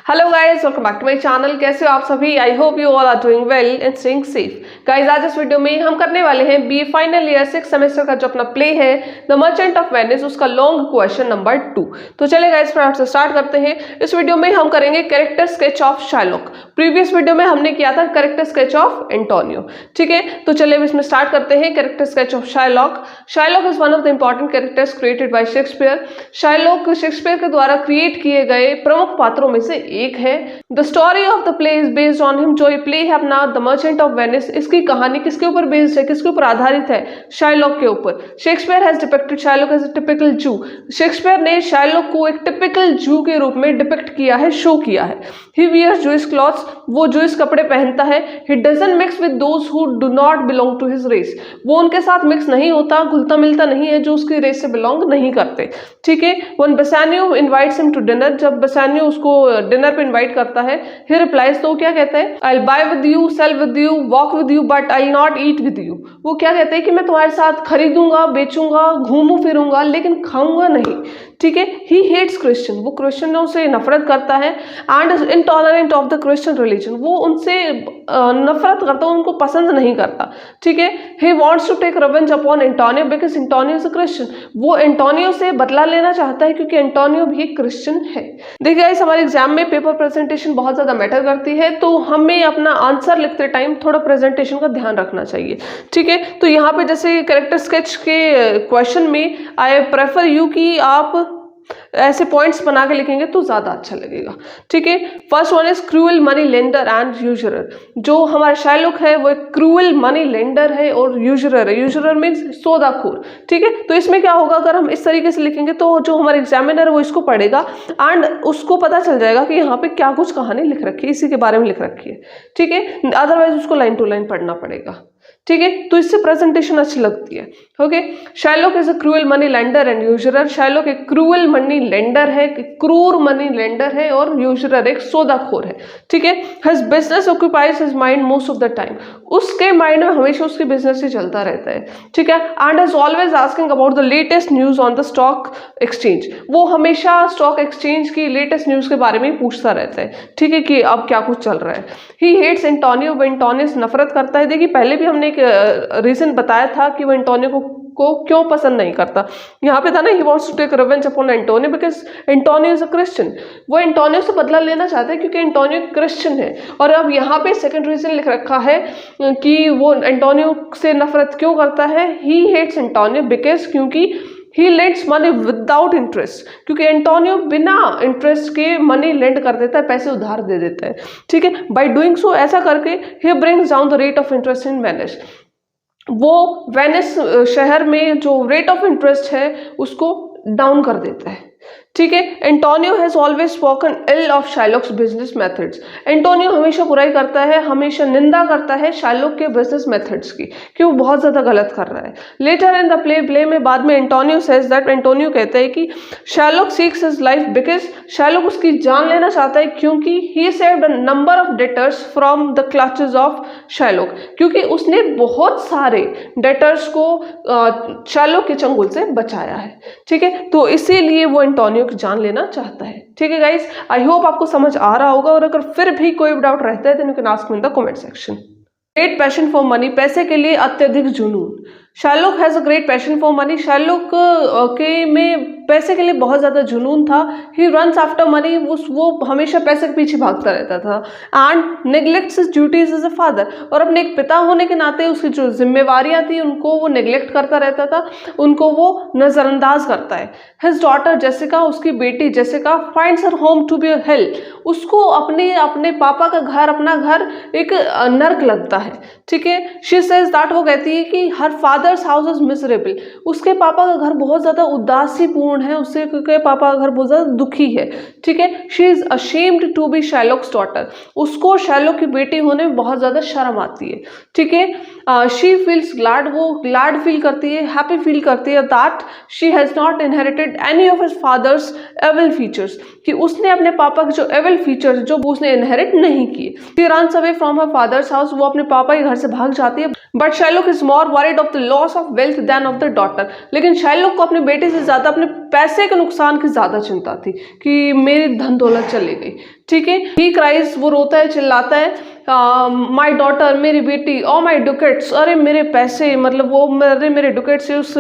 Hello guys, welcome back to my channel. कैसे हो आप सभी? I hope you all are doing well and staying safe. Guys, आज इस वीडियो में हम करने वाले हैं बीए फाइनल ईयर 6 सेमेस्टर का जो अपना प्ले है द मर्चेंट ऑफ वेनिस, उसका लॉन्ग क्वेश्चन नंबर 2। तो चलिए गाइस, फटाफट से स्टार्ट करते हैं। इस वीडियो में हम करेंगे character sketch of Shylock. Previous video में हमने किया था कैरेक्टर स्केच ऑफ एंटोनियो। ठीक है, तो चलिए इसमें स्टार्ट करते हैं। Character sketch of Shylock. Shylock is one of the important characters created by Shakespeare. Shylock Shakespeare के द्वारा क्रिएट किए गए प्रमुख पात्रों में से एक है। The story of the play is based on him. जो ये प्ले है अपना द मर्चेंट ऑफ वेनिस, इसकी कहानी किसके ऊपर बेस्ड है, किसके ऊपर आधारित है? शाइलॉक के ऊपर। Shakespeare has depicted Shylock as a typical Jew. Shakespeare ने शाइलॉक को एक टिपिकल जू के रूप में डिपिक्ट किया है, शो किया है। ही वियर्स जूइश क्लॉथ्स, वो जूइश कपड़े पहनता है। He doesn't mix with those who do not belong to his race, वो उनके साथ मिक्स नहीं होता, घुलता मिलता नहीं है जो उसकी रेस से बिलोंग नहीं करते। ठीक है। When Bassanio invites him to dinner, जब बेसानियो उसको डिनर पे इनवाइट करता है, ही रिप्लाइज, तो क्या कहता है? I will buy with you, sell with you, walk with you, but I will not eat with you. वो क्या कहते हैं कि मैं तुम्हारे साथ खरीदूंगा, बेचूंगा, घूमू फिरूंगा, लेकिन खाऊंगा नहीं। ठीक है। ही हेट्स क्रिश्चियन, वो क्रिश्चियनों से नफरत करता है। And is intolerant of the Christian religion, वो उनसे नफरत करता है, उनको पसंद नहीं करता। ठीक है। He wants to take revenge upon Antonio because Antonio is a Christian, वो एंटोनियो से बदला लेना चाहता है क्योंकि एंटोनियो भी एक क्रिश्चियन है। देखिए गाइस, हमारे एग्जाम में पेपर प्रेजेंटेशन बहुत ज्यादा मैटर करती है, तो हमें अपना आंसर लिखते टाइम थोड़ा प्रेजेंटेशन का ध्यान रखना चाहिए। ठीक है। तो यहाँ पे जैसे कैरेक्टर स्केच के क्वेश्चन में आई प्रेफर यू कि आप ऐसे पॉइंट्स बना के लिखेंगे तो ज्यादा अच्छा लगेगा। ठीक है। First one is cruel money lender and usurer. जो हमारा शाइलॉक है वो एक क्रूअल मनी लेंडर है और यूजरर है। यूजरर मीन्स सौदाखोर। ठीक है। तो इसमें क्या होगा, अगर हम इस तरीके से लिखेंगे तो जो हमारा एग्जामिनर है वो इसको पढ़ेगा एंड उसको पता चल जाएगा कि यहाँ पे क्या कुछ कहानी लिख रखी है, इसी के बारे में लिख रखी है। ठीक है। अदरवाइज उसको लाइन टू लाइन पढ़ना पड़ेगा। ठीक है। तो इससे प्रेजेंटेशन अच्छी लगती है। Okay. Shylock is a cruel money lender and usurer. Shylock एक क्रूअल मनी लेंडर है, क्रूर मनी लेंडर है, और यूजरर एक सौदाखोर है। ठीक है। His business occupies his mind most of the time, उसके माइंड में हमेशा उसके बिजनेस ही चलता रहता है। ठीक है। And is always asking about the latest news on the stock exchange, वो हमेशा स्टॉक एक्सचेंज की लेटेस्ट न्यूज के बारे में पूछता रहता है। ठीक है, कि अब क्या कुछ चल रहा है। ही हेट्स एंटोनियो, वो एंटोनियो से नफरत करता है। देखिए पहले भी हमने रीजन बताया था कि वो एंटोनियो को क्यों पसंद नहीं करता। यहाँ पे था ना, he wants to take revenge upon Antonio because Antonio is a Christian, वो एंटोनियो से बदला लेना चाहता है क्योंकि एंटोनियो क्रिश्चियन है। और अब यहाँ पे सेकंड रीजन लिख रखा है कि वो एंटोनियो से नफरत क्यों करता है। ही हेट्स एंटोनियो बिकॉज, क्योंकि ही लेंड्स मनी विदाउट इंटरेस्ट, क्योंकि एंटोनियो बिना इंटरेस्ट के मनी लेंड कर देता है, पैसे उधार दे देता है। ठीक है। बाय डूइंग सो, ऐसा करके he brings down the rate of interest in Venice, वो वेनिस शहर में जो रेट ऑफ इंटरेस्ट है उसको डाउन कर देता है। ठीक है। Antonio has always spoken ill of Shylock's business methods. Antonio हमेशा बुराई करता है, हमेशा निंदा करता है शाइलॉक के बिजनेस मेथड्स की, कि वो बहुत ज्यादा गलत कर रहा है। लेटर इन द प्ले में बाद में एंटोनियो सेज दैट, एंटोनियो कहता है कि Shylock seeks his life because, Shylock उसकी जान लेना चाहता है क्योंकि he saved a number of debtors from the clutches of Shylock, क्योंकि उसने बहुत सारे डेटर्स को शाइलॉक के चंगुल से बचाया है। ठीक है। तो इसीलिए वो एंटोनियो की जान लेना चाहता है। ठीक है गाइस, आई होप आपको समझ आ रहा होगा, और अगर फिर भी कोई डाउट रहता है तो you can ask me in the comment section. Great passion for money, पैसे के लिए अत्यधिक जुनून। Shylock has a great passion for money. Shylock के में पैसे के लिए बहुत ज्यादा जुनून था। ही रन्स आफ्टर मनी, वो हमेशा पैसे के पीछे भागता रहता था। And neglects his duties as a father, और अपने एक पिता होने के नाते उसकी जो जिम्मेवारियां थी उनको वो नेग्लेक्ट करता रहता था, उनको वो नजरअंदाज करता है। हिज डॉटर जेसिका, उसकी बेटी Jessica, finds her home to be a hell, उसको अपने पापा का घर, अपना घर एक नर्क लगता है। ठीक है। शी सेज दैट, वो कहती है कि हर फादर्स हाउस इज मिजरेबल, उसके पापा का घर बहुत ज्यादा उदासीपूर्ण है, उससे क्योंकि पापा का घर बहुत ज्यादा दुखी है। ठीक है। She is ashamed to be Shylock's daughter, उसको शाइलॉक की बेटी होने में बहुत ज्यादा शर्म आती है। ठीक है। शी फील्स ग्लैड, वो ग्लैड फील करती है, हैप्पी फील करती है that she has not inherited any of his father's evil features, कि उसने अपने पापा के जो एविल फीचर्स जो उसने इनहेरिट नहीं किए। She runs away from her father's house, वो अपने पापा के घर से भाग जाती है। But Shylock is more worried of the loss of wealth than of the daughter, लेकिन शाइलॉक को अपने बेटे से ज्यादा अपने पैसे के नुकसान की ज्यादा चिंता थी कि मेरी धन दौलत चली गई। ठीक है, ही क्राइज, वो रोता है, चिल्लाता है, माई डॉटर, मेरी बेटी, और माई डुकेट्स, अरे मेरे पैसे, मतलब वो मेरे डुकेट्स उस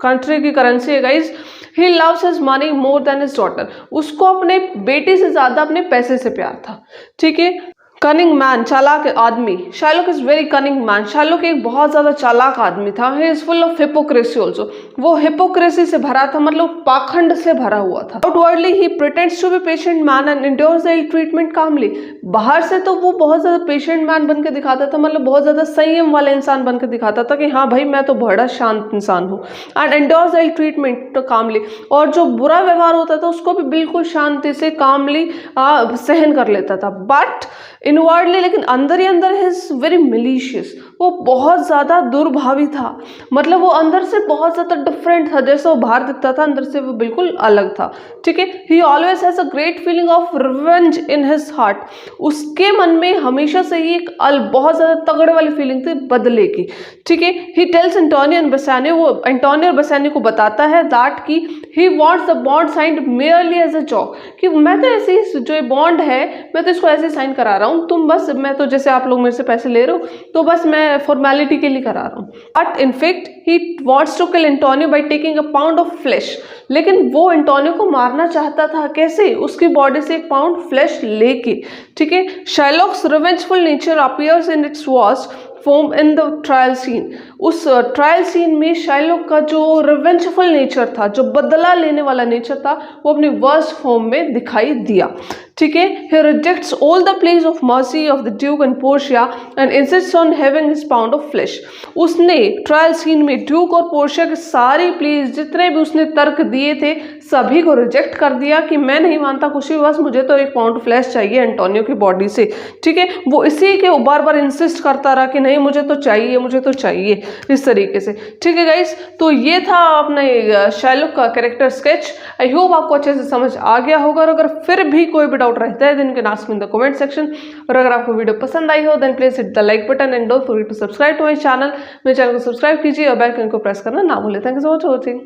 कंट्री की करेंसी है guys. He loves his money more than his daughter, उसको अपने बेटी से ज्यादा अपने पैसे से प्यार था। ठीक है, कनिंग मैन, चालाक आदमी, Shylock is very cunning man, Shylock एक बहुत ज्यादा चालाक आदमी था। He is full of hypocrisy also, वो हिपोक्रेसी से भरा था, मतलब पाखंड से भरा हुआ था। Outwardly he pretends to be patient man and endures the ill treatment calmly, बाहर से तो वो बहुत ज्यादा पेशेंट मैन बन के दिखाता था, मतलब बहुत ज्यादा संयम वाला इंसान बन के दिखाता था कि हाँ भाई मैं तो बड़ा शांत इंसान हूँ। And endures the ill treatment calmly, और जो बुरा व्यवहार होता था उसको भी बिल्कुल शांति से कामली सहन कर लेता था। बट इनवर्डली, लेकिन अंदर ही अंदर इज वेरी मिलीशियस, वो बहुत ज्यादा दुर्भावी था, मतलब वो अंदर से बहुत ज्यादा डिफरेंट था, जैसे वो बाहर दिखता था अंदर से वो बिल्कुल अलग था। ठीक है, ही always has a great feeling of revenge in his heart, उसके मन में हमेशा से ही एक बहुत ज्यादा तगड़े वाली फीलिंग थी बदले की। ठीक है, he tells Antonio and Bassanio, वो एंटोनियो और बेसानियो को बताता है दैट कि he wants the bond signed merely as a joke, कि मैं तो ऐसे ही, जो ये बॉन्ड है मैं तो इसको ऐसे साइन करा रहा हूँ, तुम बस, मैं तो जैसे आप लोग मेरे से पैसे ले रहे हो तो बस मैं फॉर्मेलिटी के लिए करा रहा हूँ। But in fact he wants to kill Antonio by taking a pound of flesh, लेकिन वो एंटोनियो को मारना चाहता था, कैसे? उसकी बॉडी से 1 पाउंड फ्लेश लेके। ठीक है, Shylock's revengeful nature appears in its worst form in the trial scene, उस ट्रायल सीन में शार्लॉक का जो रिवेंजफुल नेचर था, जो बदला लेने वाला नेचर था, वो अपने वर्स्ट फॉर्म में दिखाई दिया। ठीक है, he rejects all the pleas of mercy of the Duke and Portia and insists on having his pound of flesh. उसने ट्रायल सीन में ड्यूक और पोर्शिया की सारी प्लीज, जितने भी उसने तर्क दिए थे, सभी को रिजेक्ट कर दिया कि मैं नहीं मानता कुछ भी, बस मुझे तो 1 पाउंड फ्लेश चाहिए एंटोनियो की बॉडी से। ठीक है, वो इसी के बार बार इंसिस्ट करता रहा कि नहीं मुझे तो चाहिए, मुझे तो चाहिए, इस तरीके से। ठीक है गाइस, तो ये था अपने शार्लक का कैरेक्टर स्केच। आई होप आपको अच्छे से समझ आ गया होगा, और अगर फिर भी कोई भी डाउट रहता है then you can ask me in the comment section. और अगर आपको वीडियो पसंद आई हो then please hit the like button and don't forget to subscribe to my channel. मेरे चैनल को सब्सक्राइब कीजिए और बेल आइकन को प्रेस करना ना भूलें। Thank you so much for watching.